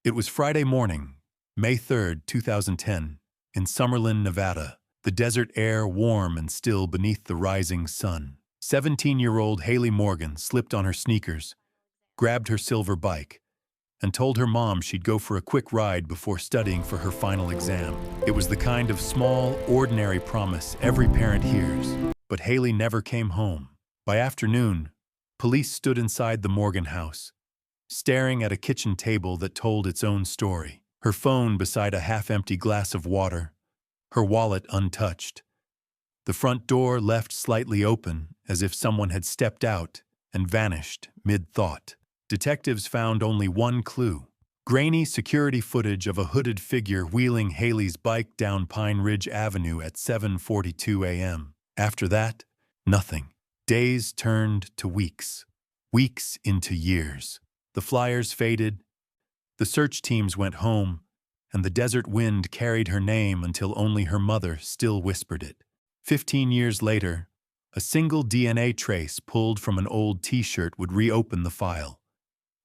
It was Friday morning, May 3rd, 2010, in Summerlin, Nevada, the desert air warm and still beneath the rising sun. 17-year-old Hayley Morgan slipped on her sneakers, grabbed her silver bike, and told her mom she'd go for a quick ride before studying for her final exam. It was the kind of small, ordinary promise every parent hears, but Hayley never came home. By afternoon, police stood inside the Morgan house, staring at a kitchen table that told its own story. Her phone beside a half-empty glass of water, her wallet untouched. The front door left slightly open, as if someone had stepped out and vanished mid-thought. Detectives found only one clue: grainy security footage of a hooded figure wheeling Hayley's bike down Pine Ridge Avenue at 7:42 a.m. After that, nothing. Days turned to weeks, weeks into years. The flyers faded, the search teams went home, and the desert wind carried her name until only her mother still whispered it. 15 years later, a single DNA trace pulled from an old T-shirt would reopen the file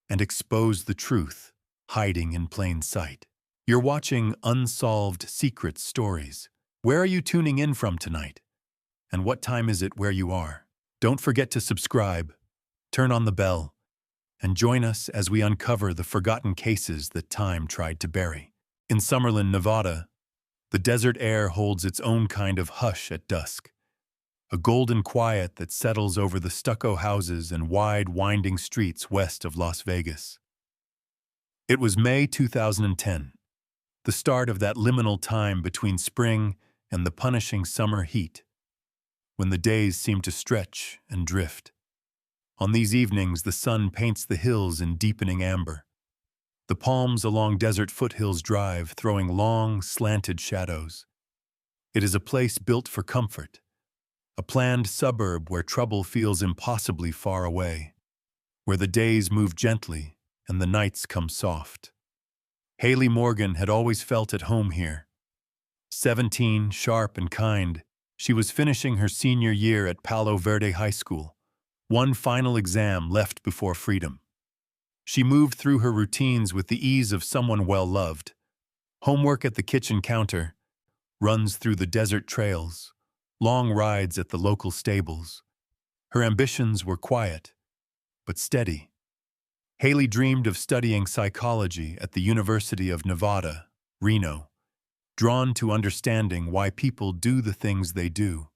and expose the truth hiding in plain sight. You're watching Unsolved Secret Stories. Where are you tuning in from tonight? And what time is it where you are? Don't forget to subscribe, turn on the bell, and join us as we uncover the forgotten cases that time tried to bury. In Summerlin, Nevada, the desert air holds its own kind of hush at dusk, a golden quiet that settles over the stucco houses and wide, winding streets west of Las Vegas. It was May 2010, the start of that liminal time between spring and the punishing summer heat, when the days seem to stretch and drift. On these evenings, the sun paints the hills in deepening amber. The palms along Desert Foothills Drive throwing long, slanted shadows. It is a place built for comfort, a planned suburb where trouble feels impossibly far away, where the days move gently and the nights come soft. Hayley Morgan had always felt at home here. 17, sharp and kind, she was finishing her senior year at Palo Verde High School, one final exam left before freedom. She moved through her routines with the ease of someone well-loved. Homework at the kitchen counter, runs through the desert trails, long rides at the local stables. Her ambitions were quiet, but steady. Hayley dreamed of studying psychology at the University of Nevada, Reno, drawn to understanding why people do the things they do.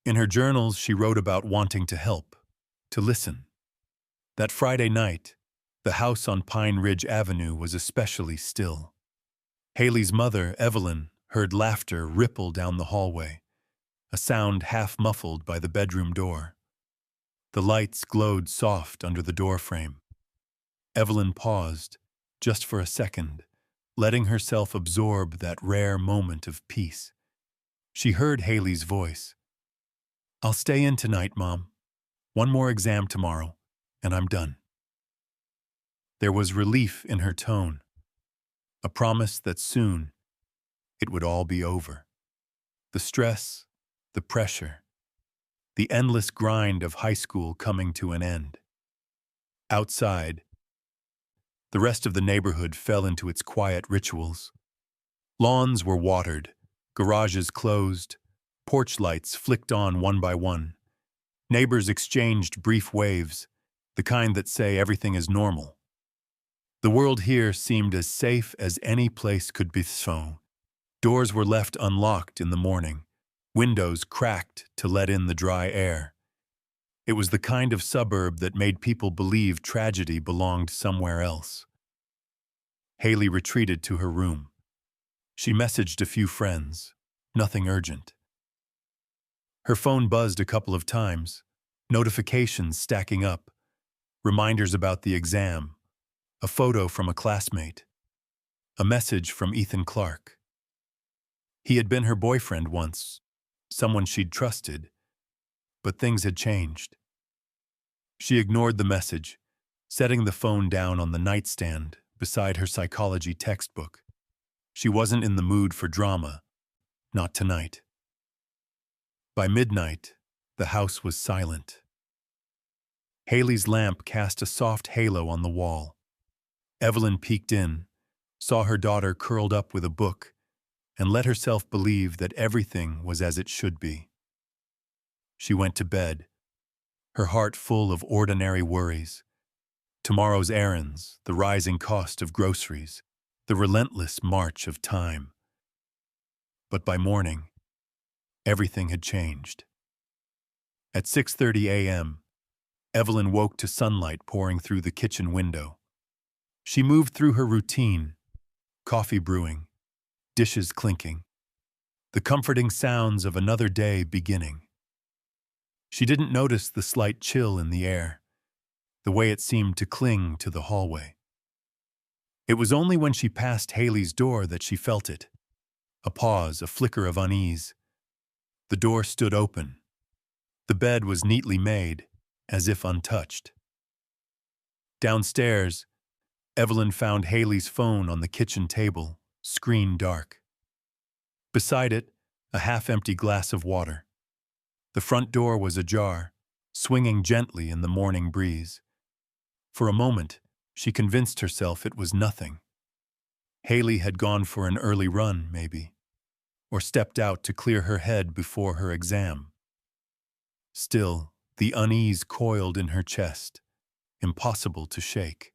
In her journals, she wrote about wanting to help, to listen. That Friday night, the house on Pine Ridge Avenue was especially still. Hayley's mother, Evelyn, heard laughter ripple down the hallway, a sound half muffled by the bedroom door. The lights glowed soft under the doorframe. Evelyn paused, just for a second, letting herself absorb that rare moment of peace. She heard Hayley's voice. "I'll stay in tonight, Mom. One more exam tomorrow, and I'm done." There was relief in her tone, a promise that soon it would all be over. The stress, the pressure, the endless grind of high school coming to an end. Outside, the rest of the neighborhood fell into its quiet rituals. Lawns were watered, garages closed, porch lights flicked on one by one. Neighbors exchanged brief waves, the kind that say everything is normal. The world here seemed as safe as any place could be. So, doors were left unlocked in the morning, windows cracked to let in the dry air. It was the kind of suburb that made people believe tragedy belonged somewhere else. Hayley retreated to her room. She messaged a few friends, nothing urgent. Her phone buzzed a couple of times, notifications stacking up, reminders about the exam, a photo from a classmate, a message from Ethan Clark. He had been her boyfriend once, someone she'd trusted, but things had changed. She ignored the message, setting the phone down on the nightstand beside her psychology textbook. She wasn't in the mood for drama, not tonight. By midnight, the house was silent. Hayley's lamp cast a soft halo on the wall. Evelyn peeked in, saw her daughter curled up with a book, and let herself believe that everything was as it should be. She went to bed, her heart full of ordinary worries. Tomorrow's errands, the rising cost of groceries, the relentless march of time. But by morning, everything had changed. At 6:30 a.m., Evelyn woke to sunlight pouring through the kitchen window. She moved through her routine, coffee brewing, dishes clinking, the comforting sounds of another day beginning. She didn't notice the slight chill in the air, the way it seemed to cling to the hallway. It was only when she passed Hayley's door that she felt it. A pause, a flicker of unease. The door stood open. The bed was neatly made, as if untouched. Downstairs, Evelyn found Hayley's phone on the kitchen table, screen dark. Beside it, a half-empty glass of water. The front door was ajar, swinging gently in the morning breeze. For a moment, she convinced herself it was nothing. Hayley had gone for an early run, maybe, or stepped out to clear her head before her exam. Still, the unease coiled in her chest, impossible to shake.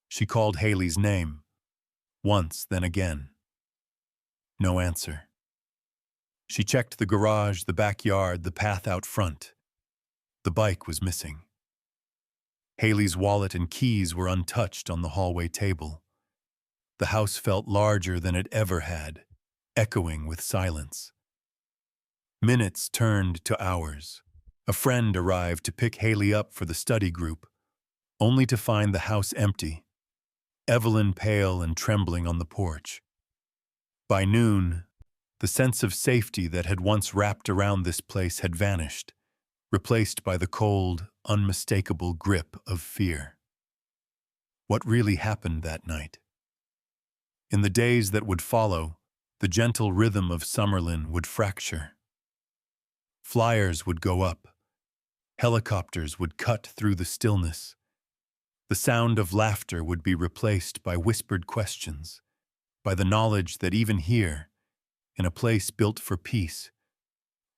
She called Hayley's name, once, then again. No answer. She checked the garage, the backyard, the path out front. The bike was missing. Hayley's wallet and keys were untouched on the hallway table. The house felt larger than it ever had, echoing with silence. Minutes turned to hours. A friend arrived to pick Hayley up for the study group, only to find the house empty, Evelyn pale and trembling on the porch. By noon, the sense of safety that had once wrapped around this place had vanished, replaced by the cold, unmistakable grip of fear. What really happened that night? In the days that would follow, the gentle rhythm of Summerlin would fracture. Flyers would go up. Helicopters would cut through the stillness. The sound of laughter would be replaced by whispered questions, by the knowledge that even here, in a place built for peace,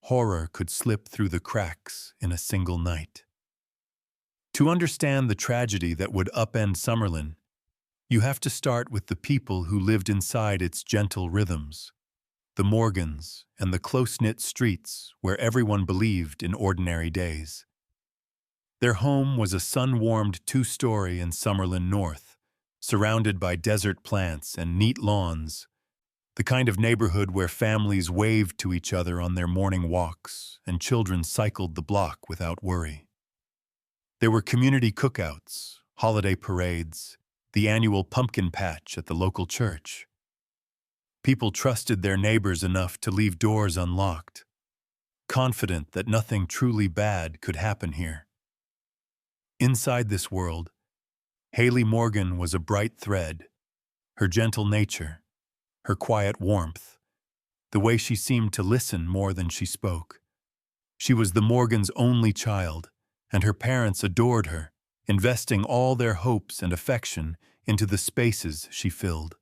horror could slip through the cracks in a single night. To understand the tragedy that would upend Summerlin, you have to start with the people who lived inside its gentle rhythms, the Morgans and the close-knit streets where everyone believed in ordinary days. Their home was a sun-warmed two-story in Summerlin North, surrounded by desert plants and neat lawns, the kind of neighborhood where families waved to each other on their morning walks and children cycled the block without worry. There were community cookouts, holiday parades, the annual pumpkin patch at the local church. People trusted their neighbors enough to leave doors unlocked, confident that nothing truly bad could happen here. Inside this world, Hayley Morgan was a bright thread. Her gentle nature, her quiet warmth, the way she seemed to listen more than she spoke. She was the Morgans' only child, and her parents adored her, investing all their hopes and affection into the spaces she filled.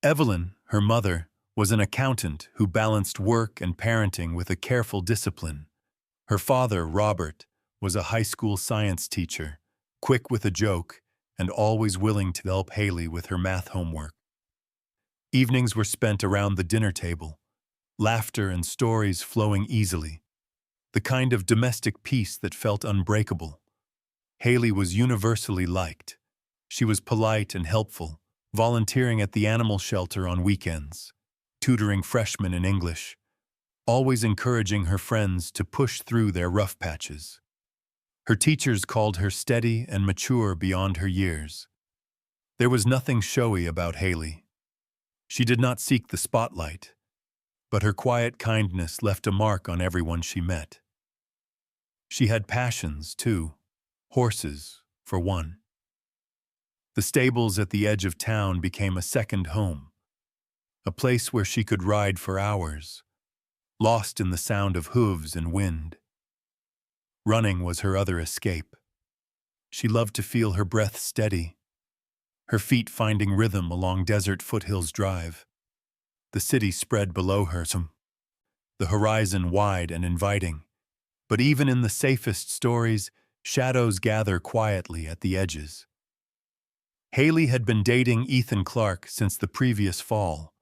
Evelyn, her mother, was an accountant who balanced work and parenting with a careful discipline. Her father, Robert, was a high school science teacher, quick with a joke and always willing to help Hayley with her math homework. Evenings were spent around the dinner table, laughter and stories flowing easily, the kind of domestic peace that felt unbreakable. Hayley was universally liked. She was polite and helpful, volunteering at the animal shelter on weekends, tutoring freshmen in English, always encouraging her friends to push through their rough patches. Her teachers called her steady and mature beyond her years. There was nothing showy about Hayley. She did not seek the spotlight, but her quiet kindness left a mark on everyone she met. She had passions, too. Horses, for one. The stables at the edge of town became a second home, a place where she could ride for hours, lost in the sound of hooves and wind. Running was her other escape. She loved to feel her breath steady, her feet finding rhythm along desert foothills drive. The city spread below her, the horizon wide and inviting. But even in the safest stories, shadows gather quietly at the edges. Hayley had been dating Ethan Clark since the previous fall.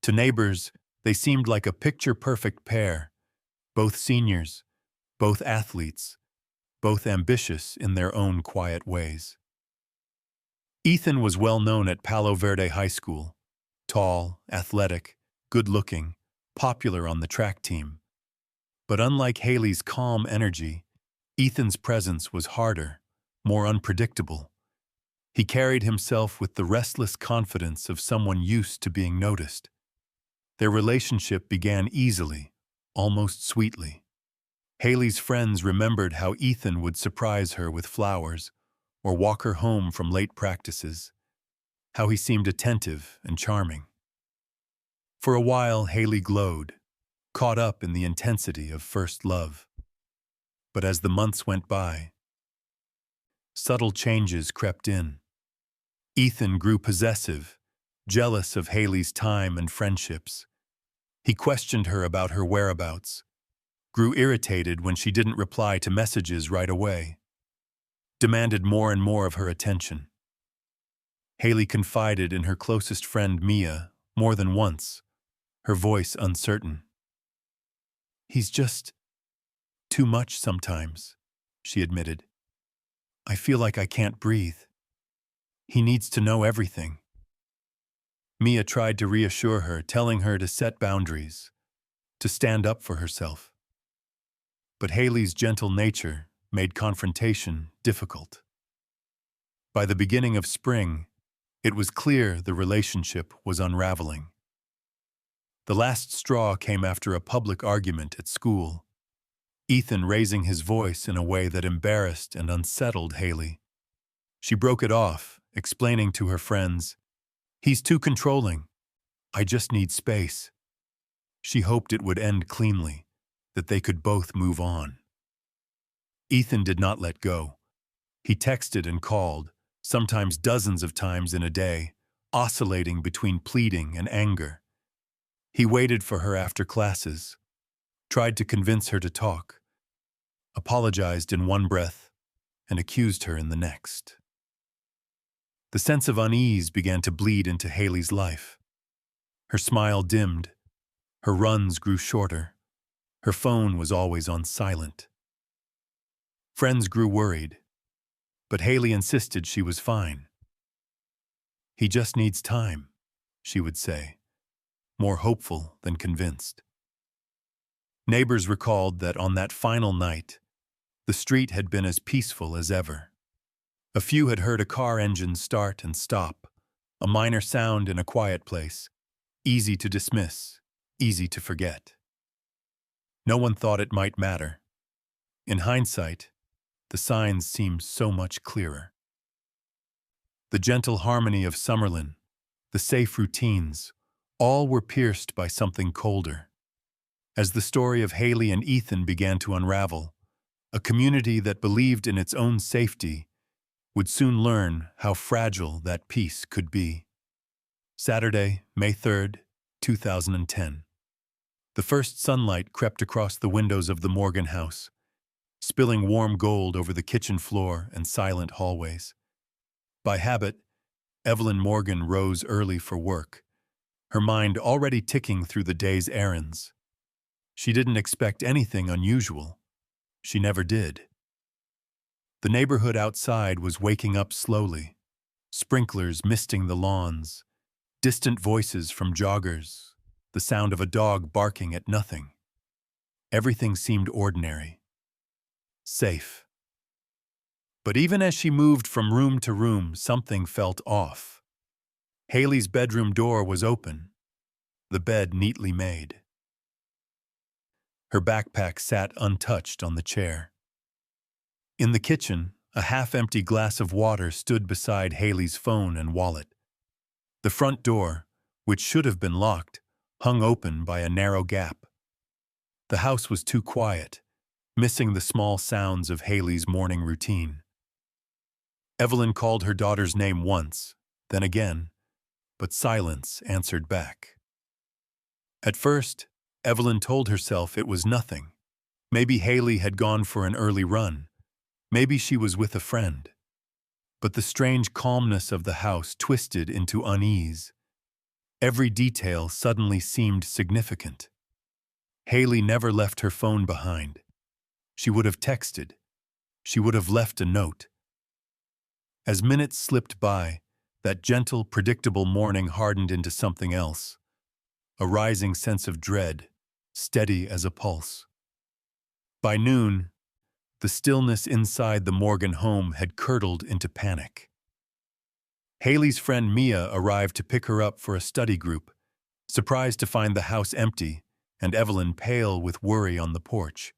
To neighbors, they seemed like a picture-perfect pair, both seniors, both athletes, both ambitious in their own quiet ways. Ethan was well known at Palo Verde High School, tall, athletic, good-looking, popular on the track team. But unlike Hayley's calm energy, Ethan's presence was harder, more unpredictable. He carried himself with the restless confidence of someone used to being noticed. Their relationship began easily, almost sweetly. Hayley's friends remembered how Ethan would surprise her with flowers or walk her home from late practices, how he seemed attentive and charming. For a while, Hayley glowed, caught up in the intensity of first love. But as the months went by, subtle changes crept in. Ethan grew possessive, jealous of Hayley's time and friendships. He questioned her about her whereabouts, grew irritated when she didn't reply to messages right away, demanded more and more of her attention. Hayley confided in her closest friend Mia more than once, her voice uncertain. "He's just too much sometimes," she admitted. "I feel like I can't breathe. He needs to know everything." Mia tried to reassure her, telling her to set boundaries, to stand up for herself. But Hayley's gentle nature made confrontation difficult. By the beginning of spring, it was clear the relationship was unraveling. The last straw came after a public argument at school, Ethan raising his voice in a way that embarrassed and unsettled Hayley. She broke it off, explaining to her friends, "He's too controlling. I just need space." She hoped it would end cleanly, that they could both move on. Ethan did not let go. He texted and called, sometimes dozens of times in a day, oscillating between pleading and anger. He waited for her after classes, tried to convince her to talk, apologized in one breath, and accused her in the next. The sense of unease began to bleed into Hayley's life. Her smile dimmed, her runs grew shorter, her phone was always on silent. Friends grew worried, but Hayley insisted she was fine. "He just needs time," she would say, more hopeful than convinced. Neighbors recalled that on that final night, the street had been as peaceful as ever. A few had heard a car engine start and stop, a minor sound in a quiet place, easy to dismiss, easy to forget. No one thought it might matter. In hindsight, the signs seemed so much clearer. The gentle harmony of Summerlin, the safe routines, all were pierced by something colder. As the story of Hayley and Ethan began to unravel, a community that believed in its own safety would soon learn how fragile that peace could be. Saturday, May 3rd, 2010. The first sunlight crept across the windows of the Morgan house, spilling warm gold over the kitchen floor and silent hallways. By habit, Evelyn Morgan rose early for work, her mind already ticking through the day's errands. She didn't expect anything unusual. She never did. The neighborhood outside was waking up slowly, sprinklers misting the lawns, distant voices from joggers, the sound of a dog barking at nothing. Everything seemed ordinary, safe. But even as she moved from room to room, something felt off. Hayley's bedroom door was open, the bed neatly made. Her backpack sat untouched on the chair. In the kitchen, a half-empty glass of water stood beside Hayley's phone and wallet. The front door, which should have been locked, hung open by a narrow gap. The house was too quiet, missing the small sounds of Hayley's morning routine. Evelyn called her daughter's name once, then again, but silence answered back. At first, Evelyn told herself it was nothing. Maybe Hayley had gone for an early run. Maybe she was with a friend. But the strange calmness of the house twisted into unease. Every detail suddenly seemed significant. Hayley never left her phone behind. She would have texted. She would have left a note. As minutes slipped by, that gentle, predictable morning hardened into something else. A rising sense of dread, steady as a pulse. By noon, the stillness inside the Morgan home had curdled into panic. Hayley's friend Mia arrived to pick her up for a study group, surprised to find the house empty and Evelyn pale with worry on the porch.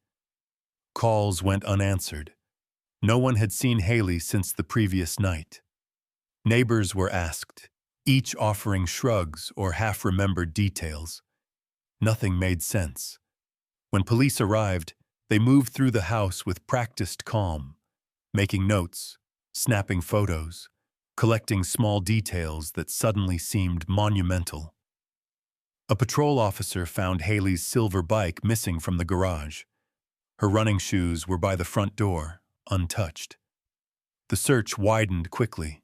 Calls went unanswered. No one had seen Hayley since the previous night. Neighbors were asked, each offering shrugs or half-remembered details. Nothing made sense. When police arrived, they moved through the house with practiced calm, making notes, snapping photos, collecting small details that suddenly seemed monumental. A patrol officer found Hayley's silver bike missing from the garage. Her running shoes were by the front door, untouched. The search widened quickly.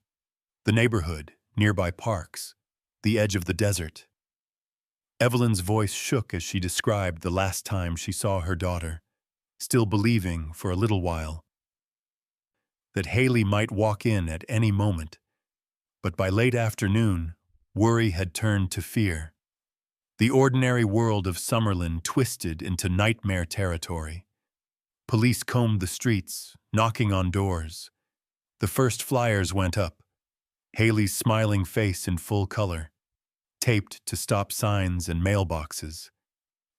The neighborhood, nearby parks, the edge of the desert. Evelyn's voice shook as she described the last time she saw her daughter, still believing, for a little while, that Hayley might walk in at any moment. But by late afternoon, worry had turned to fear. The ordinary world of Summerlin twisted into nightmare territory. Police combed the streets, knocking on doors. The first flyers went up, Hayley's smiling face in full color, taped to stop signs and mailboxes,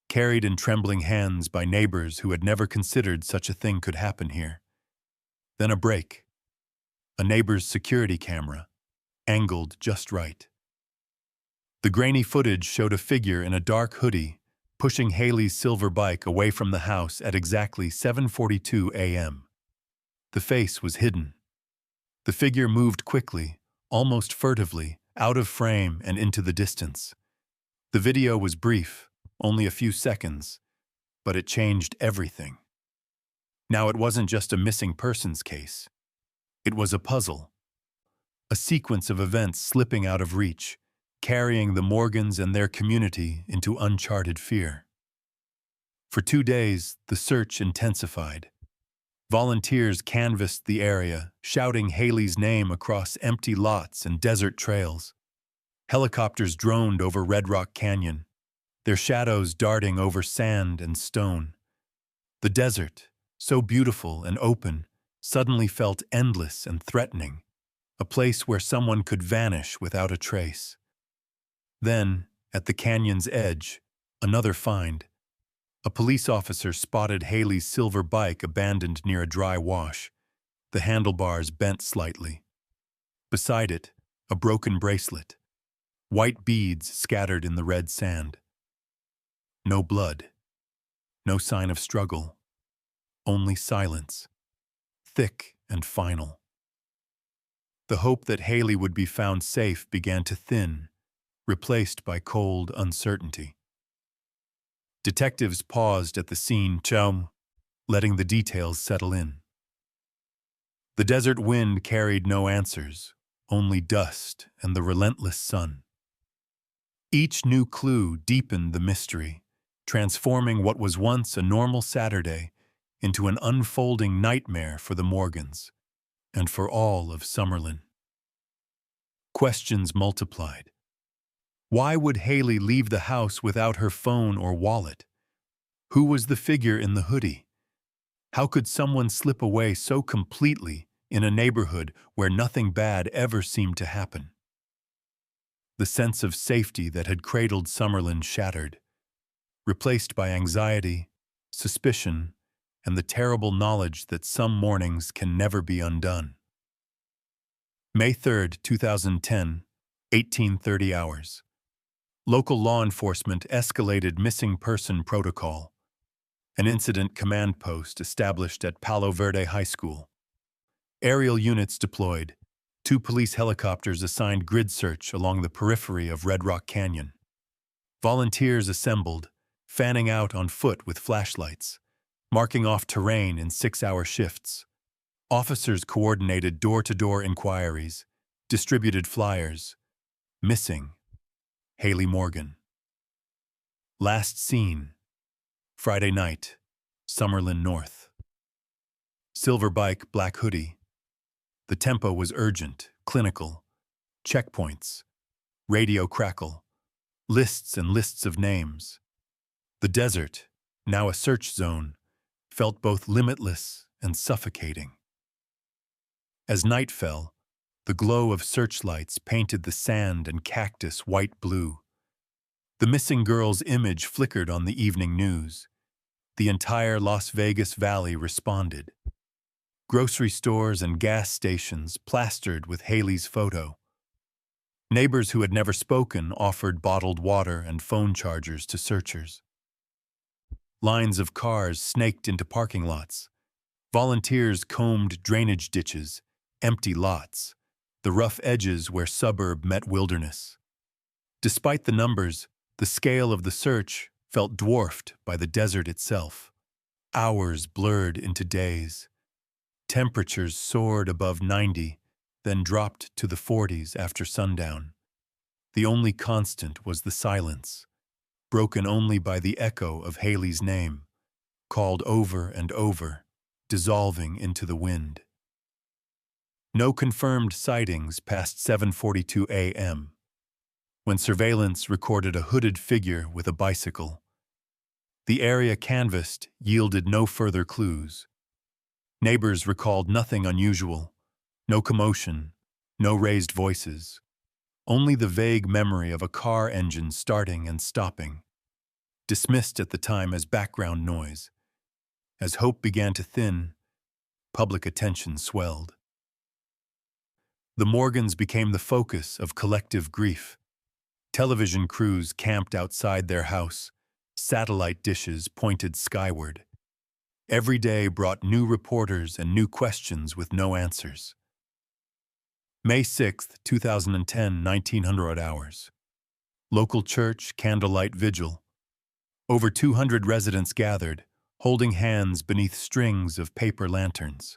carried in trembling hands by neighbors who had never considered such a thing could happen here. Then a break. A neighbor's security camera, angled just right. The grainy footage showed a figure in a dark hoodie pushing Hayley's silver bike away from the house at exactly 7:42 a.m. The face was hidden. The figure moved quickly, almost furtively, out of frame and into the distance. The video was brief, only a few seconds, but it changed everything. Now it wasn't just a missing persons case. It was a puzzle. A sequence of events slipping out of reach, carrying the Morgans and their community into uncharted fear. For 2 days, the search intensified. Volunteers canvassed the area, shouting Hayley's name across empty lots and desert trails. Helicopters droned over Red Rock Canyon, their shadows darting over sand and stone. The desert, so beautiful and open, suddenly felt endless and threatening, a place where someone could vanish without a trace. Then, at the canyon's edge, another find. A police officer spotted Hayley's silver bike abandoned near a dry wash, the handlebars bent slightly. Beside it, a broken bracelet, white beads scattered in the red sand. No blood, no sign of struggle, only silence, thick and final. The hope that Hayley would be found safe began to thin, replaced by cold uncertainty. Detectives paused at the scene, letting the details settle in. The desert wind carried no answers, only dust and the relentless sun. Each new clue deepened the mystery, transforming what was once a normal Saturday into an unfolding nightmare for the Morgans, and for all of Summerlin. Questions multiplied. Why would Hayley leave the house without her phone or wallet? Who was the figure in the hoodie? How could someone slip away so completely in a neighborhood where nothing bad ever seemed to happen? The sense of safety that had cradled Summerlin shattered, replaced by anxiety, suspicion, and the terrible knowledge that some mornings can never be undone. May 3, 2010, 18:30 hours. Local law enforcement escalated missing person protocol. An incident command post established at Palo Verde High School. Aerial units deployed, 2 police helicopters assigned grid search along the periphery of Red Rock Canyon. Volunteers assembled, fanning out on foot with flashlights, marking off terrain in 6-hour shifts. Officers coordinated door-to-door inquiries, distributed flyers. Missing: Hayley Morgan. Last seen: Friday night, Summerlin North. Silver bike, black hoodie. The tempo was urgent, clinical. Checkpoints. Radio crackle. Lists and lists of names. The desert, now a search zone, felt both limitless and suffocating. As night fell, the glow of searchlights painted the sand and cactus white blue. The missing girl's image flickered on the evening news. The entire Las Vegas Valley responded. Grocery stores and gas stations plastered with Hayley's photo. Neighbors who had never spoken offered bottled water and phone chargers to searchers. Lines of cars snaked into parking lots. Volunteers combed drainage ditches, empty lots, the rough edges where suburb met wilderness. Despite the numbers, the scale of the search felt dwarfed by the desert itself. Hours blurred into days. Temperatures soared above 90, then dropped to the 40s after sundown. The only constant was the silence, broken only by the echo of Hayley's name, called over and over, dissolving into the wind. No confirmed sightings past 7:42 a.m., when surveillance recorded a hooded figure with a bicycle. The area canvassed yielded no further clues. Neighbors recalled nothing unusual, no commotion, no raised voices, only the vague memory of a car engine starting and stopping, dismissed at the time as background noise. As hope began to thin, public attention swelled. The Morgans became the focus of collective grief. Television crews camped outside their house, satellite dishes pointed skyward. Every day brought new reporters and new questions with no answers. May 6, 2010, 1900 hours. Local church candlelight vigil. Over 200 residents gathered, holding hands beneath strings of paper lanterns.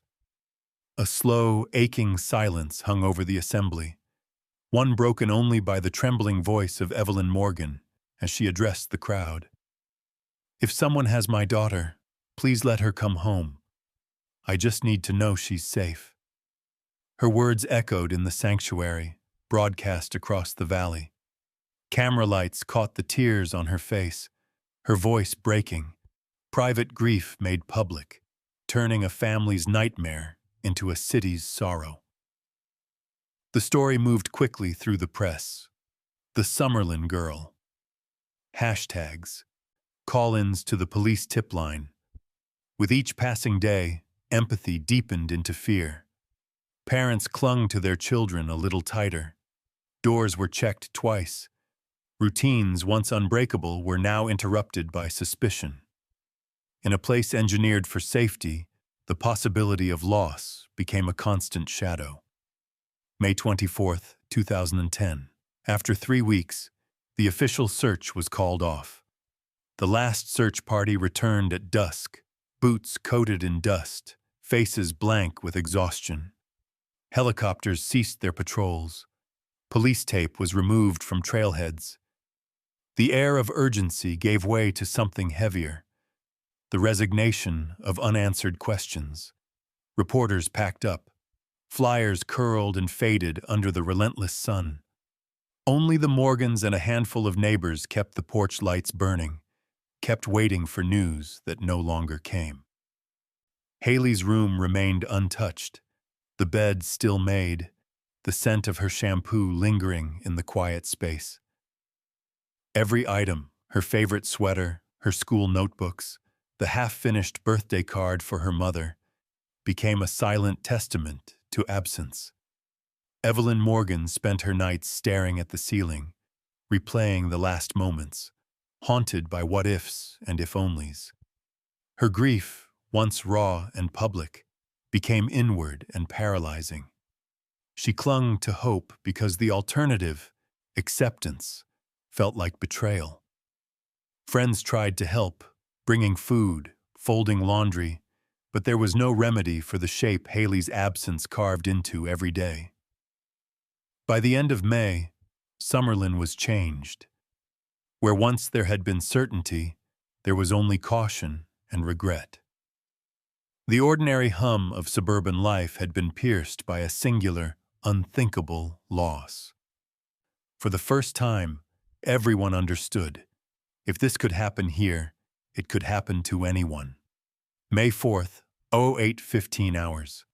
A slow, aching silence hung over the assembly, one broken only by the trembling voice of Evelyn Morgan as she addressed the crowd. "If someone has my daughter, please let her come home. I just need to know she's safe." Her words echoed in the sanctuary, broadcast across the valley. Camera lights caught the tears on her face, her voice breaking, private grief made public, turning a family's nightmare into a city's sorrow. The story moved quickly through the press. The Summerlin girl. Hashtags. Call-ins to the police tip line. With each passing day, empathy deepened into fear. Parents clung to their children a little tighter. Doors were checked twice. Routines, once unbreakable, were now interrupted by suspicion. In a place engineered for safety, the possibility of loss became a constant shadow. May 24, 2010. After 3 weeks, the official search was called off. The last search party returned at dusk, boots coated in dust, faces blank with exhaustion. Helicopters ceased their patrols. Police tape was removed from trailheads. The air of urgency gave way to something heavier, the resignation of unanswered questions. Reporters packed up. Flyers curled and faded under the relentless sun. Only the Morgans and a handful of neighbors kept the porch lights burning, kept waiting for news that no longer came. Hayley's room remained untouched, the bed still made, the scent of her shampoo lingering in the quiet space. Every item, her favorite sweater, her school notebooks, the half-finished birthday card for her mother, became a silent testament to absence. Evelyn Morgan spent her nights staring at the ceiling, replaying the last moments, haunted by what-ifs and if-onlys. Her grief, once raw and public, became inward and paralyzing. She clung to hope because the alternative, acceptance, felt like betrayal. Friends tried to help, bringing food, folding laundry, but there was no remedy for the shape Hayley's absence carved into every day. By the end of May, Summerlin was changed. Where once there had been certainty, there was only caution and regret. The ordinary hum of suburban life had been pierced by a singular, unthinkable loss. For the first time, everyone understood. If this could happen here, it could happen to anyone. May 4th, 08:15 hours.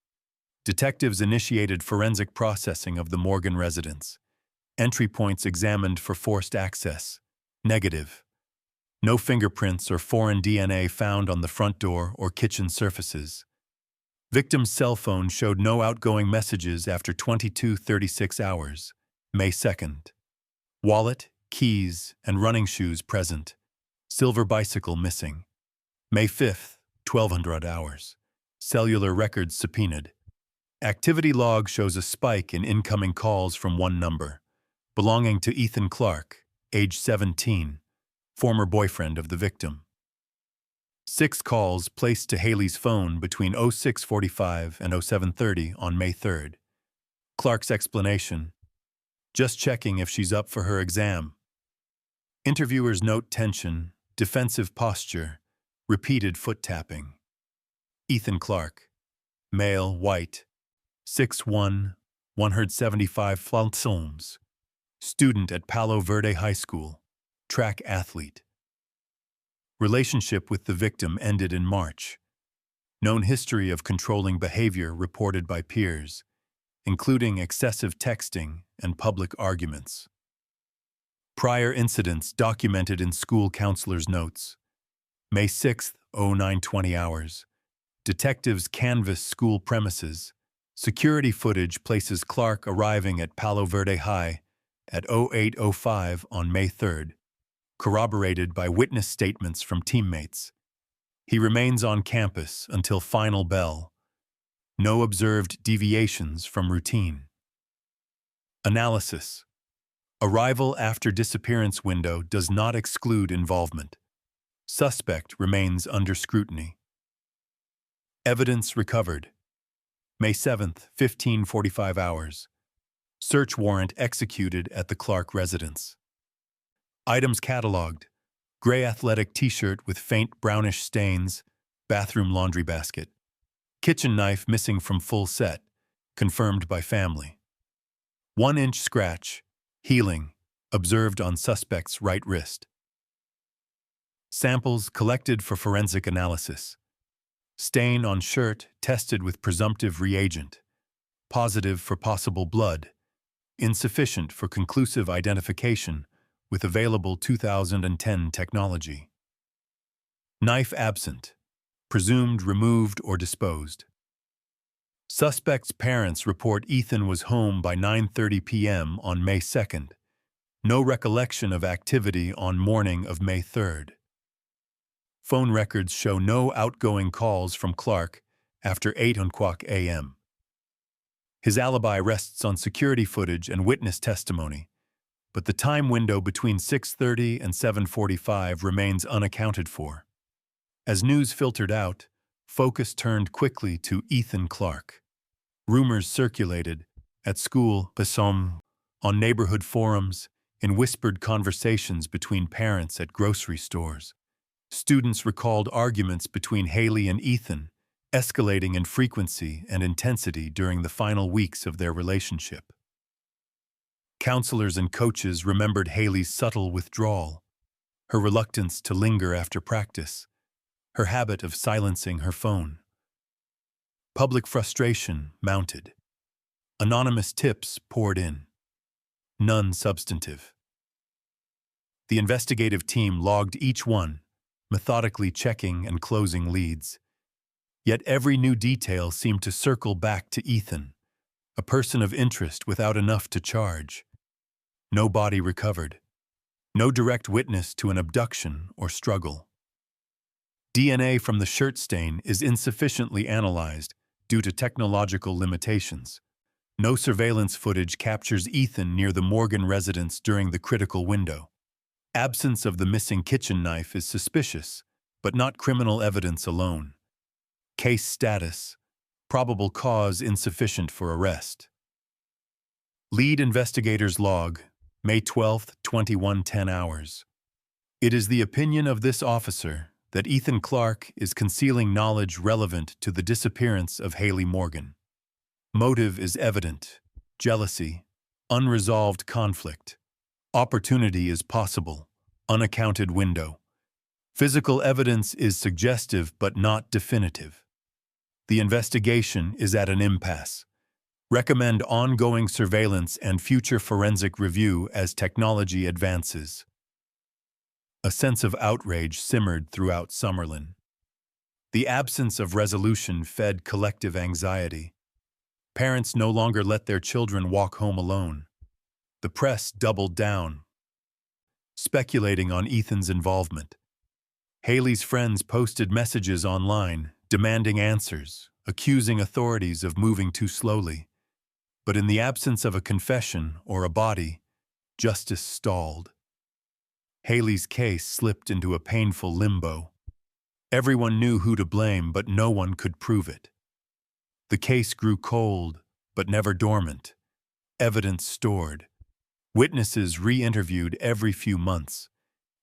Detectives initiated forensic processing of the Morgan residence. Entry points examined for forced access. Negative. No fingerprints or foreign DNA found on the front door or kitchen surfaces. Victim's cell phone showed no outgoing messages after 22:36 hours, May 2nd. Wallet, keys, and running shoes present. Silver bicycle missing. May 5th, 1200 hours. Cellular records subpoenaed. Activity log shows a spike in incoming calls from one number, belonging to Ethan Clark, age 17, former boyfriend of the victim. 6 calls placed to Hayley's phone between 06:45 and 07:30 on May 3rd. Clark's explanation: just checking if she's up for her exam. Interviewers note tension, defensive posture, repeated foot tapping. Ethan Clark, male, white, 6'1", 175 Films, student at Palo Verde High School, track athlete. Relationship with the victim ended in March. Known history of controlling behavior reported by peers, including excessive texting and public arguments. Prior incidents documented in school counselors' notes. May 6th, 09:20 hours. Detectives canvass school premises. Security footage places Clark arriving at Palo Verde High at 08:05 on May 3rd, corroborated by witness statements from teammates. He remains on campus until final bell. No observed deviations from routine. Analysis. Arrival after disappearance window does not exclude involvement. Suspect remains under scrutiny. Evidence recovered. May 7th, 15:45 hours. Search warrant executed at the Clark residence. Items catalogued: gray athletic t-shirt with faint brownish stains, bathroom laundry basket. Kitchen knife missing from full set, confirmed by family. 1-inch scratch, healing, observed on suspect's right wrist. Samples collected for forensic analysis. Stain on shirt tested with presumptive reagent. Positive for possible blood. Insufficient for conclusive identification with available 2010 technology. Knife absent. Presumed removed or disposed. Suspect's parents report Ethan was home by 9:30 p.m. on May 2nd. No recollection of activity on morning of May 3rd. Phone records show no outgoing calls from Clark after 8:00 a.m. His alibi rests on security footage and witness testimony, but the time window between 6:30 and 7:45 remains unaccounted for. As news filtered out, focus turned quickly to Ethan Clark. Rumors circulated at school, on neighborhood forums, in whispered conversations between parents at grocery stores. Students recalled arguments between Hayley and Ethan, escalating in frequency and intensity during the final weeks of their relationship. Counselors and coaches remembered Hayley's subtle withdrawal, her reluctance to linger after practice, her habit of silencing her phone. Public frustration mounted. Anonymous tips poured in. None substantive. The investigative team logged each one, methodically checking and closing leads. Yet every new detail seemed to circle back to Ethan, a person of interest without enough to charge. No body recovered. No direct witness to an abduction or struggle. DNA from the shirt stain is insufficiently analyzed due to technological limitations. No surveillance footage captures Ethan near the Morgan residence during the critical window. Absence of the missing kitchen knife is suspicious, but not criminal evidence alone. Case status: probable cause insufficient for arrest. Lead investigator's log, May 12, 21:10 hours. It is the opinion of this officer that Ethan Clark is concealing knowledge relevant to the disappearance of Hayley Morgan. Motive is evident: jealousy, unresolved conflict. Opportunity is possible, unaccounted window. Physical evidence is suggestive but not definitive. The investigation is at an impasse. Recommend ongoing surveillance and future forensic review as technology advances. A sense of outrage simmered throughout Summerlin. The absence of resolution fed collective anxiety. Parents no longer let their children walk home alone. The press doubled down, speculating on Ethan's involvement. Hayley's friends posted messages online, demanding answers, accusing authorities of moving too slowly. But in the absence of a confession or a body, justice stalled. Hayley's case slipped into a painful limbo. Everyone knew who to blame, but no one could prove it. The case grew cold, but never dormant. Evidence stored. Witnesses re-interviewed every few months.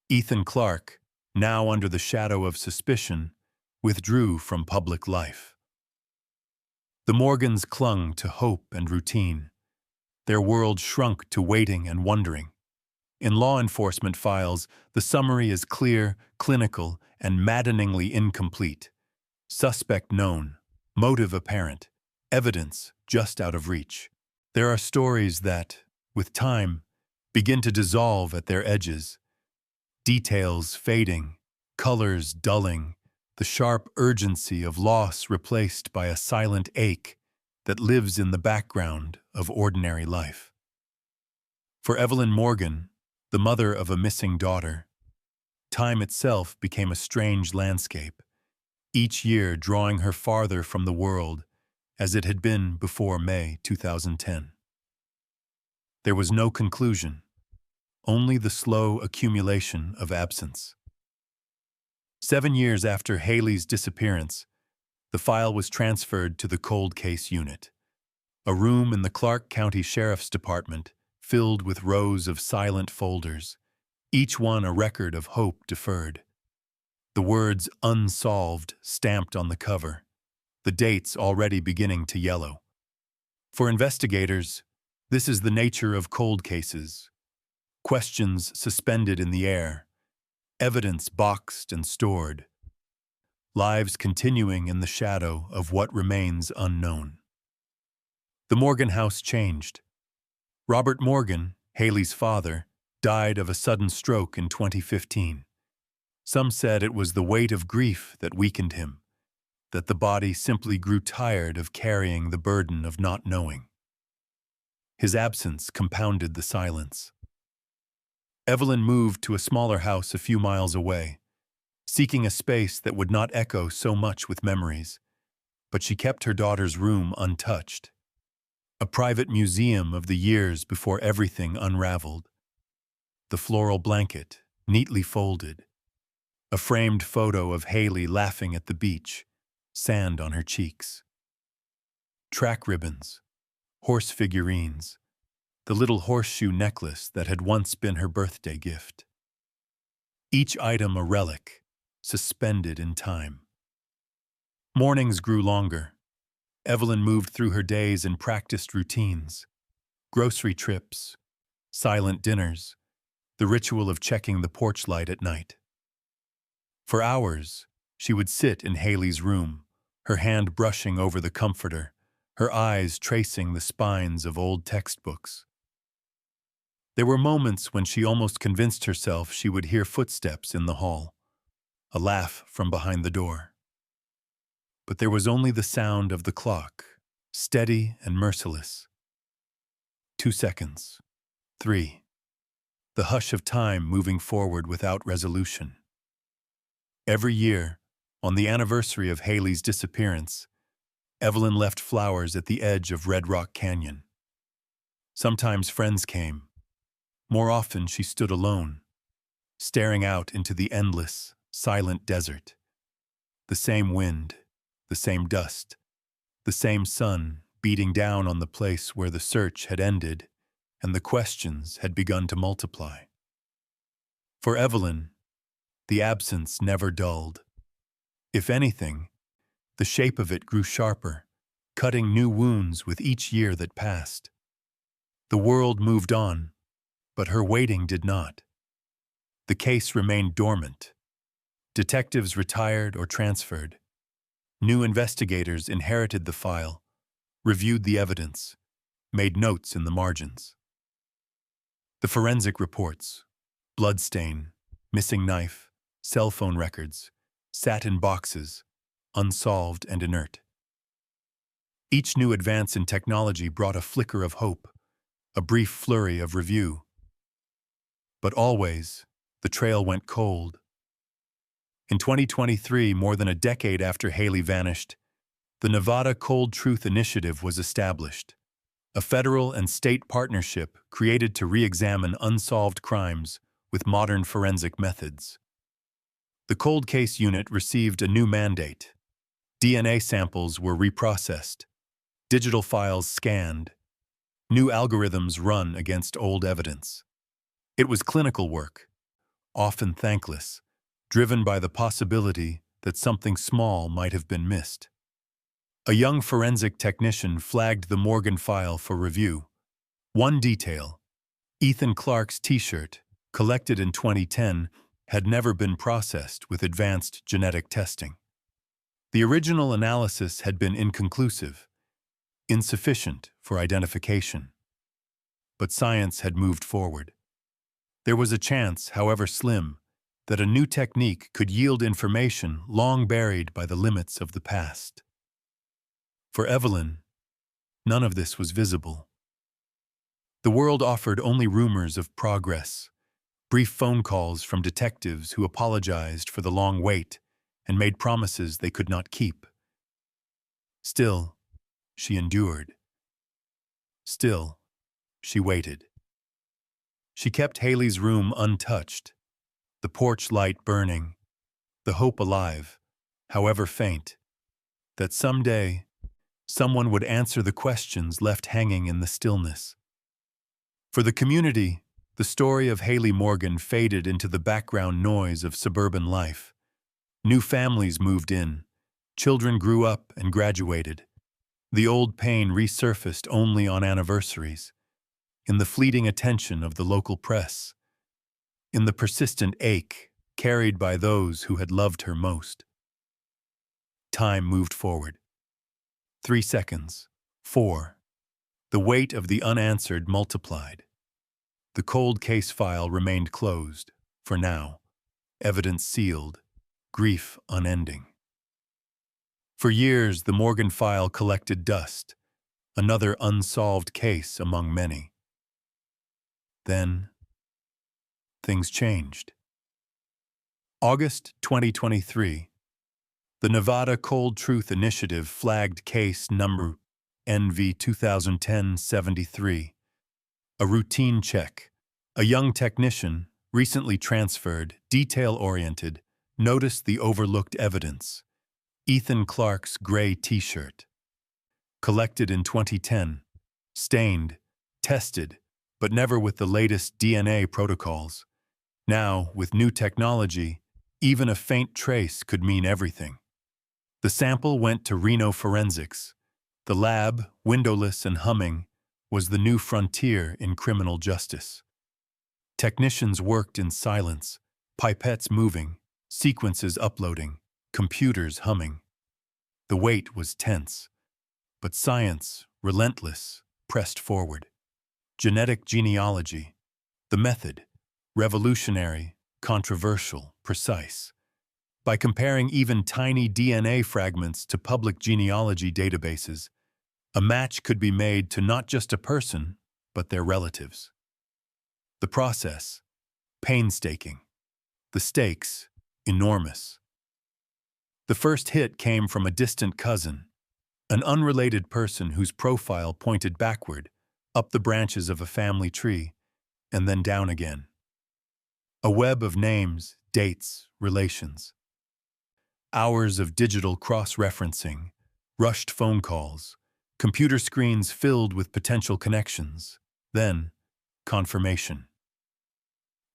Ethan Clark, now under the shadow of suspicion, withdrew from public life. The Morgans clung to hope and routine. Their world shrunk to waiting and wondering. In law enforcement files, the summary is clear, clinical, and maddeningly incomplete. Suspect known, motive apparent, evidence just out of reach. There are stories that, with time, begin to dissolve at their edges. Details fading, colors dulling, the sharp urgency of loss replaced by a silent ache that lives in the background of ordinary life. For Evelyn Morgan, the mother of a missing daughter, time itself became a strange landscape, each year drawing her farther from the world as it had been before May 2010. There was no conclusion, only the slow accumulation of absence. 7 years after Hayley's disappearance, the file was transferred to the Cold Case Unit, a room in the Clark County Sheriff's Department filled with rows of silent folders, each one a record of hope deferred. The words "Unsolved" stamped on the cover, the dates already beginning to yellow. For investigators, this is the nature of cold cases. Questions suspended in the air, evidence boxed and stored, lives continuing in the shadow of what remains unknown. The Morgan house changed. Robert Morgan, Hayley's father, died of a sudden stroke in 2015. Some said it was the weight of grief that weakened him, that the body simply grew tired of carrying the burden of not knowing. His absence compounded the silence. Evelyn moved to a smaller house a few miles away, seeking a space that would not echo so much with memories, but she kept her daughter's room untouched. A private museum of the years before everything unraveled. The floral blanket, neatly folded. A framed photo of Hayley laughing at the beach, sand on her cheeks. Track ribbons, horse figurines, the little horseshoe necklace that had once been her birthday gift. Each item a relic, suspended in time. Mornings grew longer. Evelyn moved through her days in practiced routines. Grocery trips, silent dinners, the ritual of checking the porch light at night. For hours, she would sit in Hayley's room, her hand brushing over the comforter, her eyes tracing the spines of old textbooks. There were moments when she almost convinced herself she would hear footsteps in the hall, a laugh from behind the door. But there was only the sound of the clock, steady and merciless. 2 seconds. 3. The hush of time moving forward without resolution. Every year, on the anniversary of Hayley's disappearance, Evelyn left flowers at the edge of Red Rock Canyon. Sometimes friends came. More often she stood alone, staring out into the endless, silent desert. The same wind, the same dust, the same sun beating down on the place where the search had ended and the questions had begun to multiply. For Evelyn, the absence never dulled. If anything, the shape of it grew sharper, cutting new wounds with each year that passed. The world moved on, but her waiting did not. The case remained dormant. Detectives retired or transferred. New investigators inherited the file, reviewed the evidence, made notes in the margins. The forensic reports, bloodstain, missing knife, cell phone records, sat in boxes, unsolved and inert. Each new advance in technology brought a flicker of hope, a brief flurry of review. But always, the trail went cold. In 2023, more than a decade after Hayley vanished, the Nevada Cold Truth Initiative was established, a federal and state partnership created to re-examine unsolved crimes with modern forensic methods. The Cold Case Unit received a new mandate. DNA samples were reprocessed, digital files scanned, new algorithms run against old evidence. It was clinical work, often thankless, driven by the possibility that something small might have been missed. A young forensic technician flagged the Morgan file for review. One detail, Ethan Clark's T-shirt, collected in 2010, had never been processed with advanced genetic testing. The original analysis had been inconclusive, insufficient for identification. But science had moved forward. There was a chance, however slim, that a new technique could yield information long buried by the limits of the past. For Evelyn, none of this was visible. The world offered only rumors of progress, brief phone calls from detectives who apologized for the long wait and made promises they could not keep. Still, she endured. Still, she waited. She kept Hayley's room untouched, the porch light burning, the hope alive, however faint, that someday someone would answer the questions left hanging in the stillness. For the community, the story of Hayley Morgan faded into the background noise of suburban life. New families moved in, children grew up and graduated. The old pain resurfaced only on anniversaries, in the fleeting attention of the local press, in the persistent ache carried by those who had loved her most. Time moved forward. 3 seconds, 4. The weight of the unanswered multiplied. The cold case file remained closed, for now, evidence sealed, grief unending. For years, the Morgan file collected dust, another unsolved case among many. Then, things changed. August 2023, the Nevada Cold Truth Initiative flagged case number NV 2010-73. A routine check. A young technician, recently transferred, detail-oriented, noticed the overlooked evidence. Ethan Clark's gray T-shirt. Collected in 2010, stained, tested, but never with the latest DNA protocols. Now, with new technology, even a faint trace could mean everything. The sample went to Reno Forensics. The lab, windowless and humming, was the new frontier in criminal justice. Technicians worked in silence, pipettes moving, sequences uploading, computers humming. The wait was tense, but science, relentless, pressed forward. Genetic genealogy, the method, revolutionary, controversial, precise. By comparing even tiny DNA fragments to public genealogy databases, a match could be made to not just a person, but their relatives. The process, painstaking. The stakes, enormous. The first hit came from a distant cousin, An unrelated person whose profile pointed backward, up the branches of a family tree, and then down again. A web of names, dates, relations. Hours of digital cross-referencing, rushed phone calls, computer screens filled with potential connections. Then, confirmation.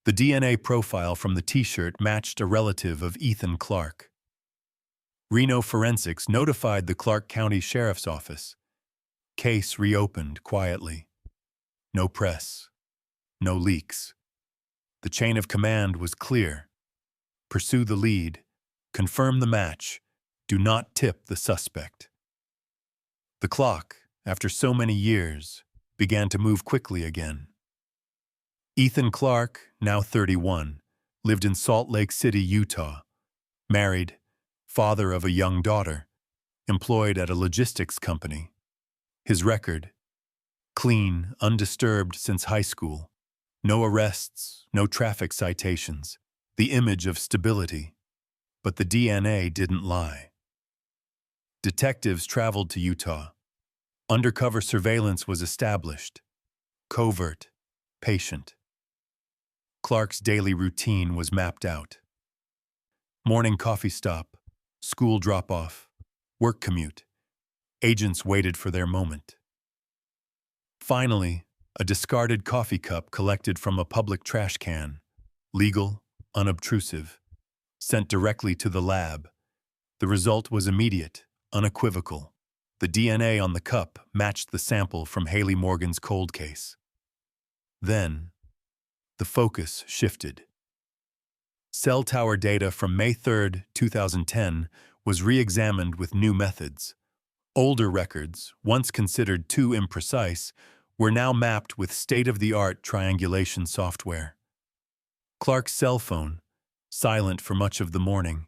The DNA profile from the T-shirt matched a relative of Ethan Clark. Reno Forensics notified the Clark County Sheriff's Office. Case reopened quietly. No press. No leaks. The chain of command was clear. Pursue the lead. Confirm the match. Do not tip the suspect. The clock, after so many years, began to move quickly again. Ethan Clark, now 31, lived in Salt Lake City, Utah. Married, father of a young daughter, employed at a logistics company. His record: clean, undisturbed since high school. No arrests, no traffic citations. The image of stability. But the DNA didn't lie. Detectives traveled to Utah. Undercover surveillance was established. Covert, patient. Clark's daily routine was mapped out. Morning coffee stop, school drop-off, work commute. Agents waited for their moment. Finally, a discarded coffee cup collected from a public trash can, legal, unobtrusive, sent directly to the lab. The result was immediate, unequivocal. The DNA on the cup matched the sample from Hayley Morgan's cold case. Then, the focus shifted. Cell tower data from May 3, 2010, was re-examined with new methods. Older records, once considered too imprecise, were now mapped with state-of-the-art triangulation software. Clark's cell phone, silent for much of the morning,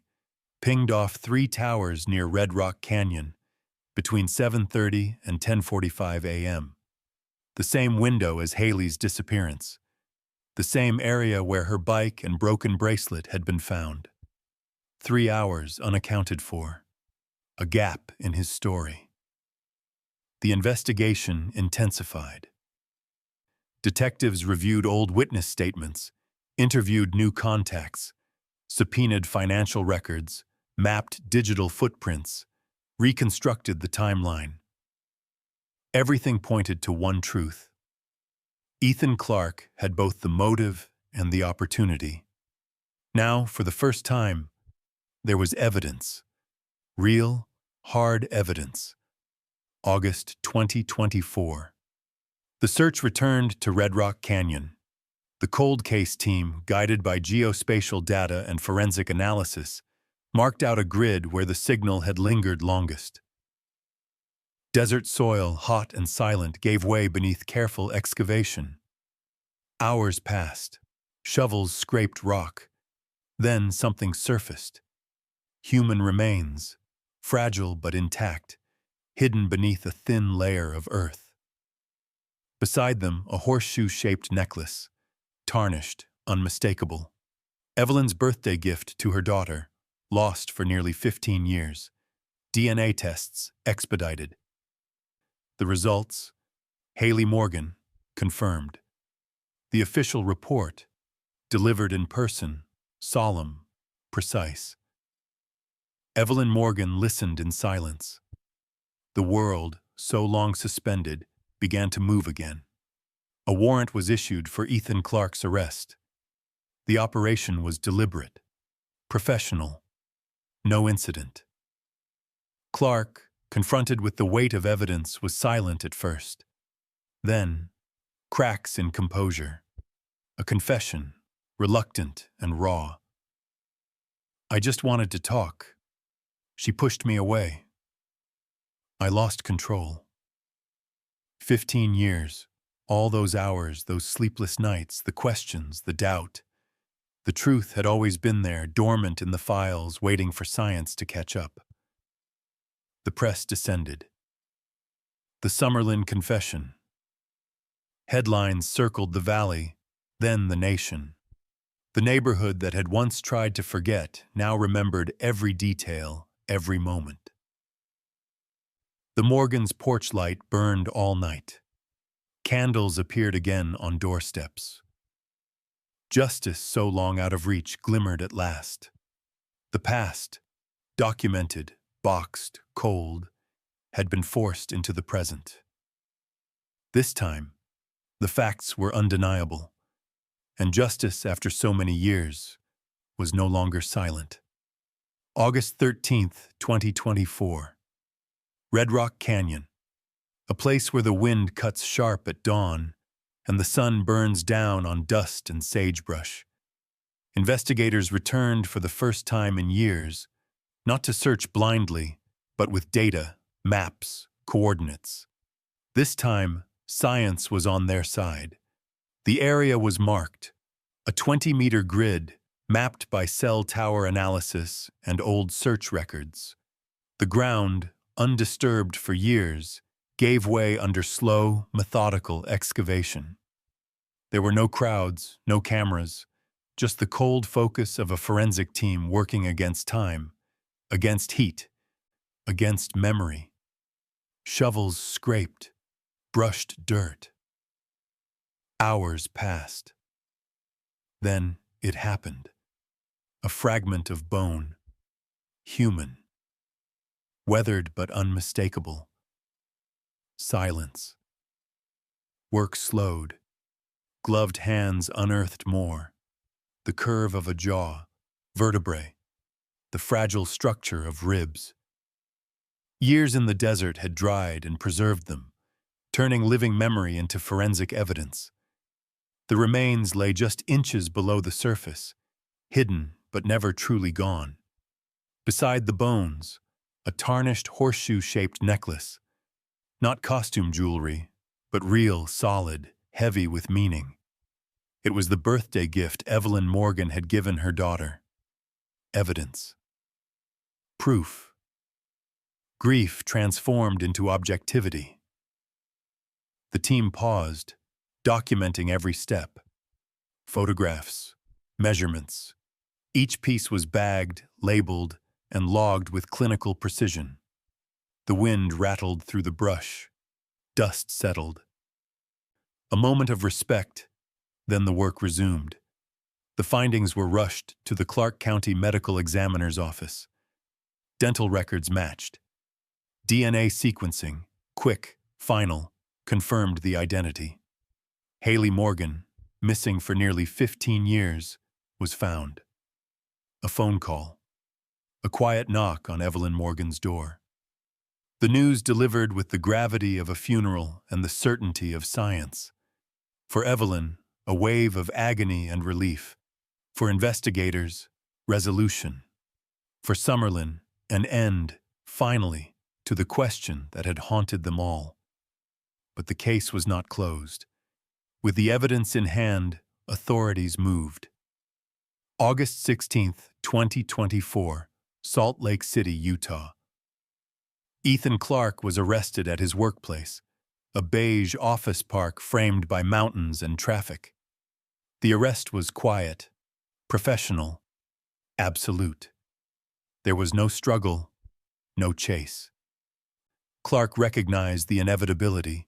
pinged off 3 towers near Red Rock Canyon between 7:30 and 10:45 a.m. The same window as Hayley's disappearance. The same area where her bike and broken bracelet had been found. 3 hours unaccounted for. A gap in his story. The investigation intensified. Detectives reviewed old witness statements, interviewed new contacts, subpoenaed financial records, mapped digital footprints, reconstructed the timeline. Everything pointed to one truth. Ethan Clark had both the motive and the opportunity. Now, for the first time, there was evidence. Real, hard evidence. August 2024. The search returned to Red Rock Canyon. The cold case team, guided by geospatial data and forensic analysis, marked out a grid where the signal had lingered longest. Desert soil, hot and silent, gave way beneath careful excavation. Hours passed. Shovels scraped rock. Then something surfaced. Human remains, fragile but intact, hidden beneath a thin layer of earth. Beside them, a horseshoe-shaped necklace, tarnished, unmistakable. Evelyn's birthday gift to her daughter, lost for nearly 15 years. DNA tests expedited. The results: Hayley Morgan, confirmed. The official report, delivered in person, solemn, precise. Evelyn Morgan listened in silence. The world, so long suspended, began to move again. A warrant was issued for Ethan Clark's arrest. The operation was deliberate, professional, no incident. Clark, confronted with the weight of evidence, was silent at first. Then, cracks in composure. A confession, reluctant and raw. "I just wanted to talk. She pushed me away. I lost control." 15 years, all those hours, those sleepless nights, the questions, the doubt. The truth had always been there, dormant in the files, waiting for science to catch up. The press descended. The Summerlin confession. Headlines circled the valley, then the nation. The neighborhood that had once tried to forget now remembered every detail, every moment. The Morgans' porch light burned all night. Candles appeared again on doorsteps. Justice, so long out of reach, glimmered at last. The past, documented, boxed, cold, had been forced into the present. This time, the facts were undeniable, and justice, after so many years, was no longer silent. August 13th, 2024. Red Rock Canyon, a place where the wind cuts sharp at dawn and the sun burns down on dust and sagebrush. Investigators returned for the first time in years, not to search blindly, but with data, maps, coordinates. This time, science was on their side. The area was marked, a 20-meter grid mapped by cell tower analysis and old search records. The ground, undisturbed for years, gave way under slow, methodical excavation. There were no crowds, no cameras, just the cold focus of a forensic team working against time, against heat, against memory. Shovels scraped, brushed dirt. Hours passed. Then it happened. A fragment of bone, human, weathered but unmistakable. Silence. Work slowed. Gloved hands unearthed more. The curve of a jaw, vertebrae, the fragile structure of ribs. Years in the desert had dried and preserved them, turning living memory into forensic evidence. The remains lay just inches below the surface, hidden but never truly gone. Beside the bones, a tarnished horseshoe-shaped necklace. Not costume jewelry, but real, solid, heavy with meaning. It was the birthday gift Evelyn Morgan had given her daughter. Evidence. Proof. Grief transformed into objectivity. The team paused, documenting every step. Photographs, measurements. Each piece was bagged, labeled, and logged with clinical precision. The wind rattled through the brush. Dust settled. A moment of respect, then the work resumed. The findings were rushed to the Clark County Medical Examiner's office. Dental records matched. DNA sequencing, quick, final, confirmed the identity. Hayley Morgan, missing for nearly 15 years, was found. A phone call. A quiet knock on Evelyn Morgan's door. The news delivered with the gravity of a funeral and the certainty of science. For Evelyn, a wave of agony and relief. For investigators, resolution. For Summerlin, an end, finally, to the question that had haunted them all. But the case was not closed. With the evidence in hand, authorities moved. August 16th, 2024, Salt Lake City, Utah. Ethan Clark was arrested at his workplace, a beige office park framed by mountains and traffic. The arrest was quiet, professional, absolute. There was no struggle, no chase. Clark recognized the inevitability.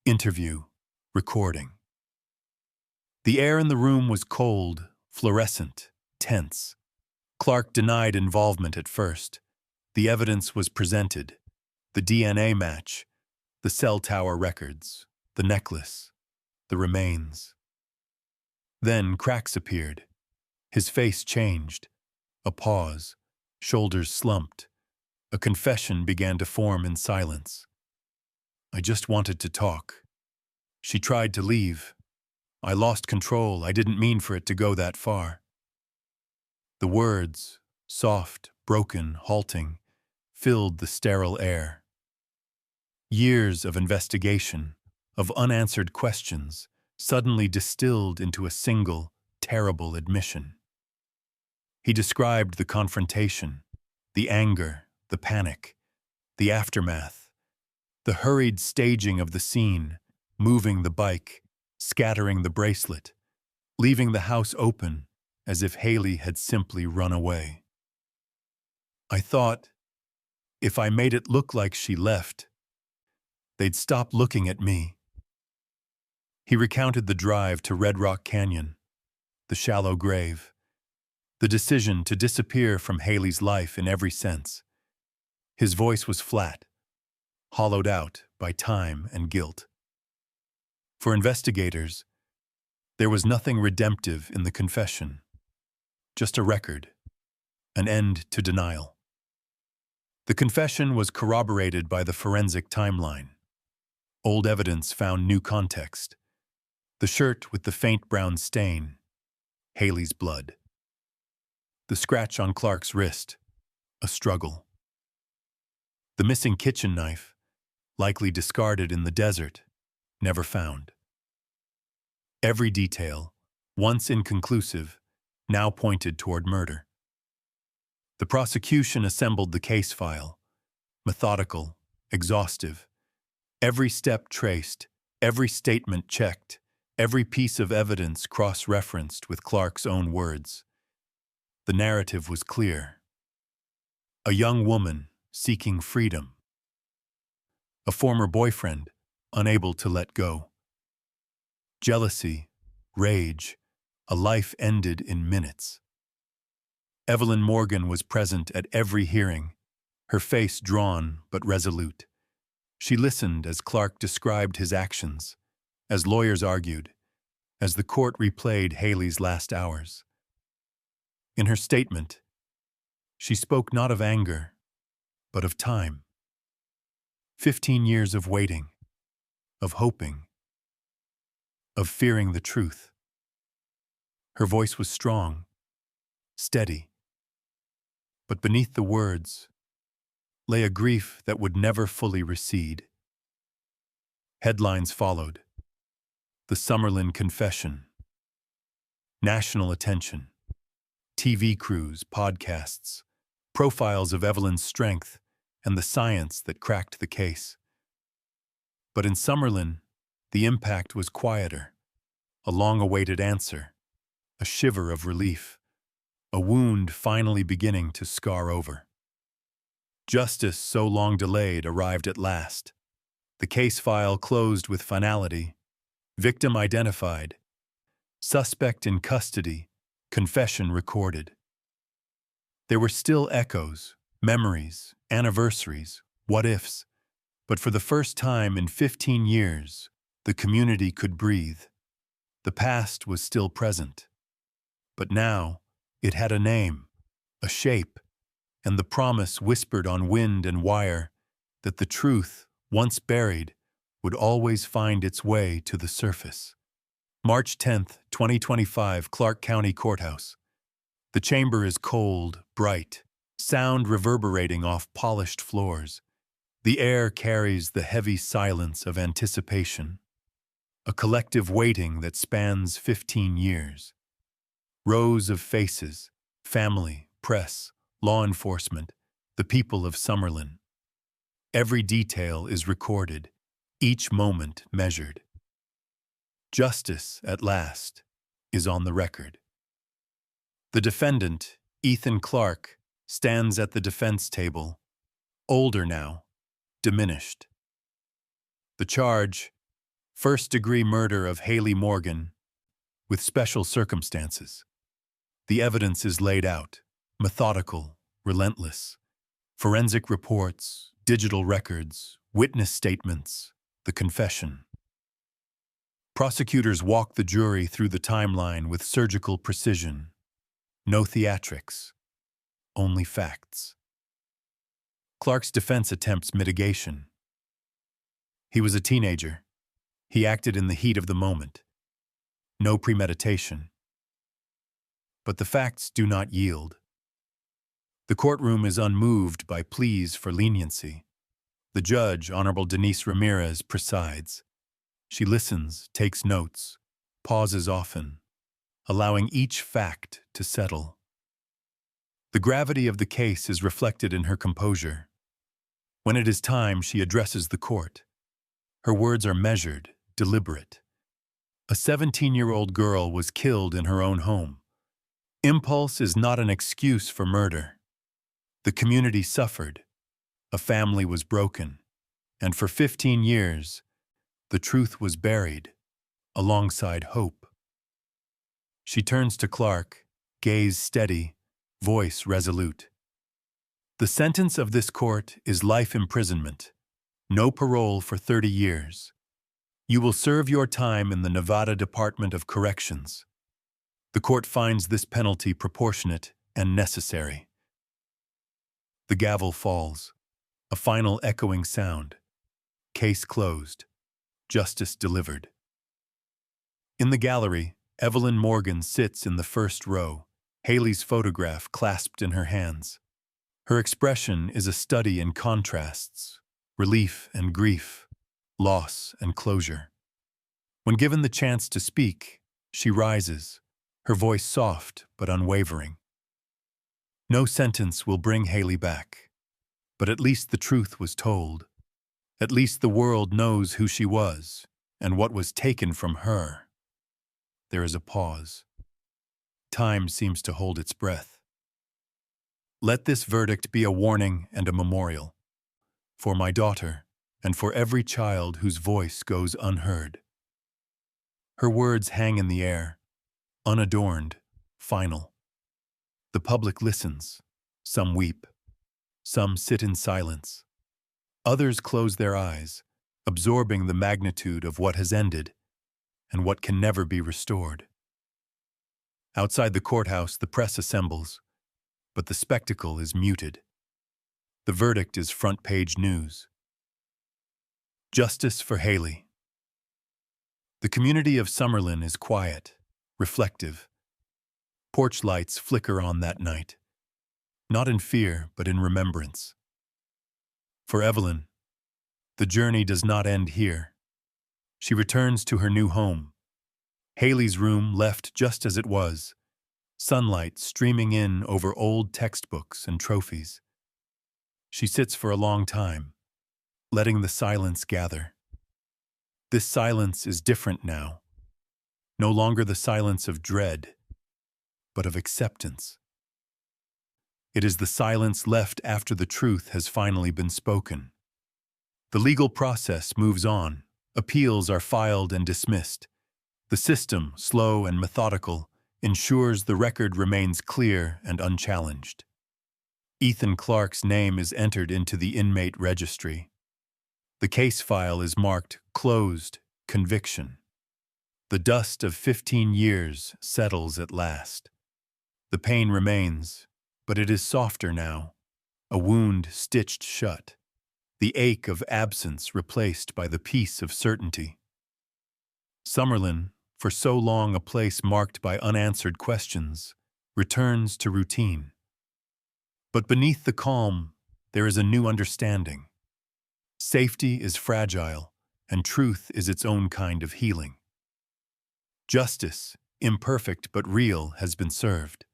Interview, recording. The air in the room was cold, fluorescent, tense. Clark denied involvement at first. The evidence was presented. The DNA match, the cell tower records, the necklace, the remains. Then cracks appeared. His face changed. A pause, shoulders slumped. A confession began to form in silence. I just wanted to talk. She tried to leave. I lost control. I didn't mean for it to go that far. The words, soft, broken, halting, filled the sterile air. Years of investigation, of unanswered questions, suddenly distilled into a single, terrible admission. He described the confrontation, the anger, the panic, the aftermath, the hurried staging of the scene, moving the bike, scattering the bracelet, leaving the house open as if Hayley had simply run away. I thought, if I made it look like she left, They'd stop looking at me. He recounted the drive to Red Rock Canyon, the shallow grave, the decision to disappear from Hayley's life in every sense. His voice was flat, hollowed out by time and guilt. For investigators, there was nothing redemptive in the confession, just a record, an end to denial. The confession was corroborated by the forensic timeline. Old evidence found new context. The shirt with the faint brown stain, Hayley's blood. The scratch on Clark's wrist, a struggle. The missing kitchen knife, likely discarded in the desert, never found. Every detail, once inconclusive, now pointed toward murder. The prosecution assembled the case file, methodical, exhaustive. Every step traced, every statement checked, every piece of evidence cross-referenced with Clark's own words. The narrative was clear. A young woman seeking freedom. A former boyfriend unable to let go. Jealousy, rage, a life ended in minutes. Evelyn Morgan was present at every hearing, her face drawn but resolute. She listened as Clark described his actions, as lawyers argued, as the court replayed Hayley's last hours. In her statement, she spoke not of anger, but of time. 15 years of waiting, of hoping, of fearing the truth. Her voice was strong, steady, but beneath the words lay a grief that would never fully recede. Headlines followed. The Summerlin confession. National attention. TV crews, podcasts, profiles of Evelyn's strength and the science that cracked the case. But in Summerlin, the impact was quieter. A long-awaited answer, a shiver of relief, a wound finally beginning to scar over. Justice, so long delayed, arrived at last. The case file closed with finality. Victim identified. Suspect in custody. Confession recorded. There were still echoes, memories, anniversaries, what-ifs, but for the first time in 15 years, the community could breathe. The past was still present. But now, it had a name, a shape, and the promise whispered on wind and wire that the truth, once buried, would always find its way to the surface. March 10, 2025, Clark County Courthouse. The chamber is cold, bright, sound reverberating off polished floors. The air carries the heavy silence of anticipation, a collective waiting that spans 15 years. Rows of faces, family, press, law enforcement, the people of Summerlin. Every detail is recorded, each moment measured. Justice, at last, is on the record. The defendant, Ethan Clark, stands at the defense table, older now, diminished. The charge, first-degree murder of Hayley Morgan, with special circumstances. The evidence is laid out, methodical, relentless. Forensic reports, digital records, witness statements, the confession. Prosecutors walk the jury through the timeline with surgical precision. No theatrics, only facts. Clark's defense attempts mitigation. He was a teenager. He acted in the heat of the moment. No premeditation. But the facts do not yield. The courtroom is unmoved by pleas for leniency. The judge, Honorable Denise Ramirez, presides. She listens, takes notes, pauses often, allowing each fact to settle. The gravity of the case is reflected in her composure. When it is time, she addresses the court. Her words are measured, deliberate. A 17-year-old girl was killed in her own home. Impulse is not an excuse for murder. The community suffered. A family was broken. And for 15 years, the truth was buried, alongside hope. She turns to Clark, gaze steady, voice resolute. The sentence of this court is life imprisonment, no parole for 30 years. You will serve your time in the Nevada Department of Corrections. The court finds this penalty proportionate and necessary. The gavel falls, a final echoing sound. Case closed. Justice delivered. In the gallery, Evelyn Morgan sits in the first row, Hayley's photograph clasped in her hands. Her expression is a study in contrasts, relief and grief, loss and closure. When given the chance to speak, she rises, her voice soft but unwavering. No sentence will bring Hayley back, but at least the truth was told. At least the world knows who she was and what was taken from her. There is a pause. Time seems to hold its breath. Let this verdict be a warning and a memorial. For my daughter, and for every child whose voice goes unheard. Her words hang in the air, unadorned, final. The public listens. Some weep. Some sit in silence. Others close their eyes, absorbing the magnitude of what has ended and what can never be restored. Outside the courthouse, the press assembles, but the spectacle is muted. The verdict is front-page news. Justice for Hayley. The community of Summerlin is quiet, reflective. Porch lights flicker on that night, not in fear, but in remembrance. For Evelyn, the journey does not end here. She returns to her new home. Hayley's room left just as it was, sunlight streaming in over old textbooks and trophies. She sits for a long time, letting the silence gather. This silence is different now. No longer the silence of dread, but of acceptance. It is the silence left after the truth has finally been spoken. The legal process moves on. Appeals are filed and dismissed. The system, slow and methodical, ensures the record remains clear and unchallenged. Ethan Clark's name is entered into the inmate registry. The case file is marked Closed, Conviction. The dust of 15 years settles at last. The pain remains, but it is softer now, a wound stitched shut, the ache of absence replaced by the peace of certainty. Summerlin, for so long a place marked by unanswered questions, returns to routine. But beneath the calm, there is a new understanding. Safety is fragile, and truth is its own kind of healing. Justice, imperfect but real, has been served.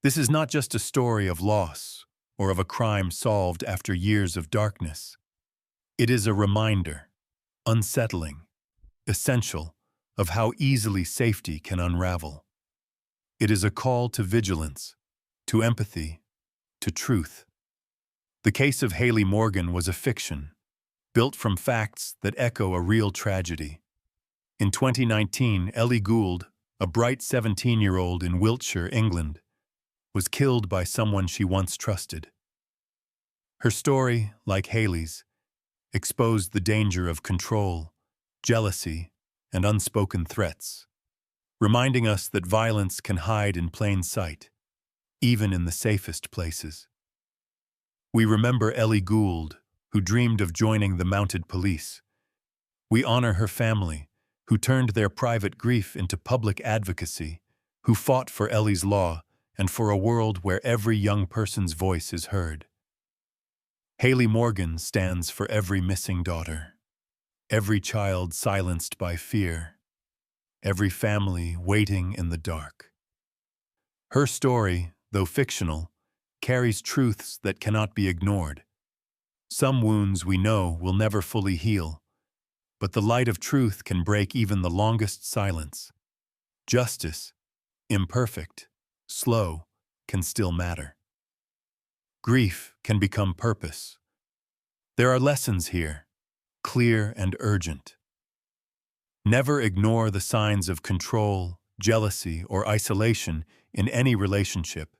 This is not just a story of loss or of a crime solved after years of darkness. It is a reminder, unsettling, essential, of how easily safety can unravel. It is a call to vigilance, to empathy, to truth. The case of Hayley Morgan was a fiction, built from facts that echo a real tragedy. In 2019, Ellie Gould, a bright 17-year-old in Wiltshire, England, was killed by someone she once trusted. Her story, like Hayley's, exposed the danger of control, jealousy, and unspoken threats, reminding us that violence can hide in plain sight, even in the safest places. We remember Ellie Gould, who dreamed of joining the mounted police. We honor her family, who turned their private grief into public advocacy, who fought for Ellie's law and for a world where every young person's voice is heard. Hayley Morgan stands for every missing daughter, every child silenced by fear, every family waiting in the dark. Her story, though fictional, carries truths that cannot be ignored. Some wounds we know will never fully heal, but the light of truth can break even the longest silence. Justice, imperfect, slow, can still matter. Grief can become purpose. There are lessons here, clear and urgent. Never ignore the signs of control, jealousy, or isolation in any relationship.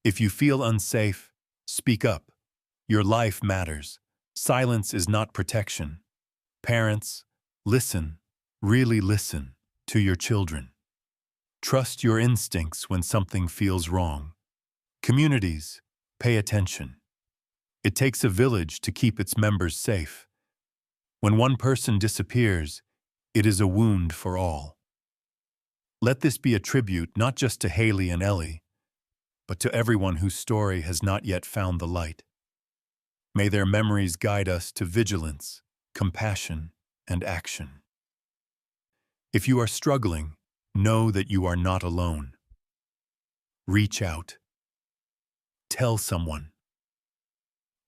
If you feel unsafe, speak up. Your life matters. Silence is not protection. Parents, listen, really listen to your children. Trust your instincts when something feels wrong. Communities, pay attention. It takes a village to keep its members safe. When one person disappears, it is a wound for all. Let this be a tribute not just to Hayley and Ellie, but to everyone whose story has not yet found the light. May their memories guide us to vigilance, compassion, and action. If you are struggling, know that you are not alone. Reach out. Tell someone.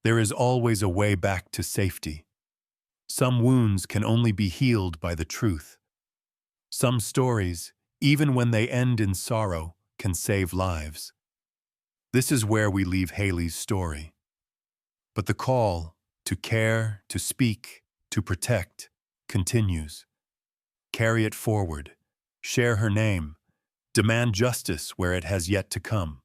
There is always a way back to safety. Some wounds can only be healed by the truth. Some stories, even when they end in sorrow, can save lives. This is where we leave Hayley's story. But the call to care, to speak, to protect continues. Carry it forward. Share her name. Demand justice where it has yet to come.